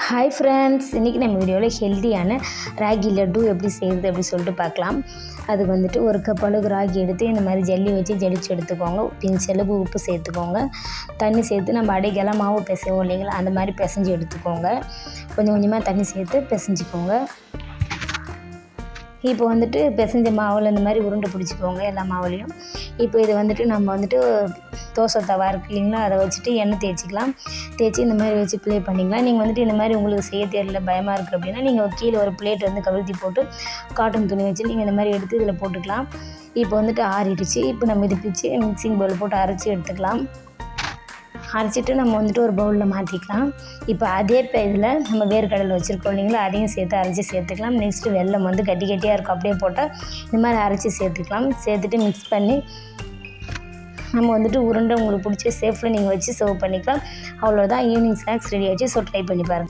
Hi friends, இன்றைக்கி நம்ம வீடியோவில் ஹெல்த்தியான ராகி லட்டு எப்படி செய்கிறது அப்படி சொல்லிட்டு பார்க்கலாம். அதுக்கு வந்துட்டு ஒரு கப் அளவுக்கு ராகி எடுத்து இந்த மாதிரி ஜல்லி வச்சு ஜலிச்சு எடுத்துக்கோங்க. செலவு உப்பு சேர்த்துக்கோங்க. தண்ணி சேர்த்து நம்ம அடைக்கெல்லாம் மாவு பிசைவோம் இல்லைங்களா, அந்த மாதிரி பிசைஞ்சு எடுத்துக்கோங்க. கொஞ்சம் கொஞ்சமாக தண்ணி சேர்த்து பிசைஞ்சிக்கோங்க. இப்போ வந்துட்டு பிசைஞ்ச மாவில் இந்த மாதிரி உருண்டை பிடிச்சிக்கோங்க எல்லா மாவுலேயும். இப்போ இது வந்துட்டு நம்ம வந்துட்டு தோசை தவா இருக்குது இல்லைங்களா, அதை வச்சுட்டு எண்ணெய் தேய்ச்சிக்கலாம். தேய்ச்சி இந்த மாதிரி வச்சு ப்ளே பண்ணிக்கலாம். நீங்கள் வந்துட்டு இந்த மாதிரி உங்களுக்கு செய்ய தெரியல, பயமாக இருக்குது அப்படின்னா நீங்கள் கீழே ஒரு பிளேட் வந்து கவிழ்த்தி போட்டு காட்டன் துணி வச்சு நீங்கள் இந்த மாதிரி எடுத்து இதில் போட்டுக்கலாம். இப்போ வந்துட்டு ஆறிடுச்சு. இப்போ நம்ம இது பிச்சு மிக்சிங் பவுல் போட்டு அரைச்சி எடுத்துக்கலாம். அரைச்சிட்டு நம்ம வந்துட்டு ஒரு பவுலில் மாற்றிக்கலாம். இப்போ அதே இதில் நம்ம வேர்க்கடலை வச்சுருக்கோம் இல்லைங்களா, அதையும் சேர்த்து அரைச்சி சேர்த்துக்கலாம். நெக்ஸ்ட்டு வெல்லம் வந்து கட்டி கட்டியாக இருக்கும், அப்படியே போட்டால் இந்த மாதிரி அரைச்சி சேர்த்துக்கலாம். சேர்த்துட்டு மிக்ஸ் பண்ணி நம்ம வந்துட்டு உருண்டை உங்களுக்கு பிடிச்ச ஷேப்பில் நீங்கள் வச்சு சர்வ் பண்ணிக்கலாம். அவ்வளோதான், ஈவினிங் ஸ்நாக்ஸ் ரெடி ஆகிடுச்சு. ஸோ ட்ரை பண்ணி பாருங்கள்.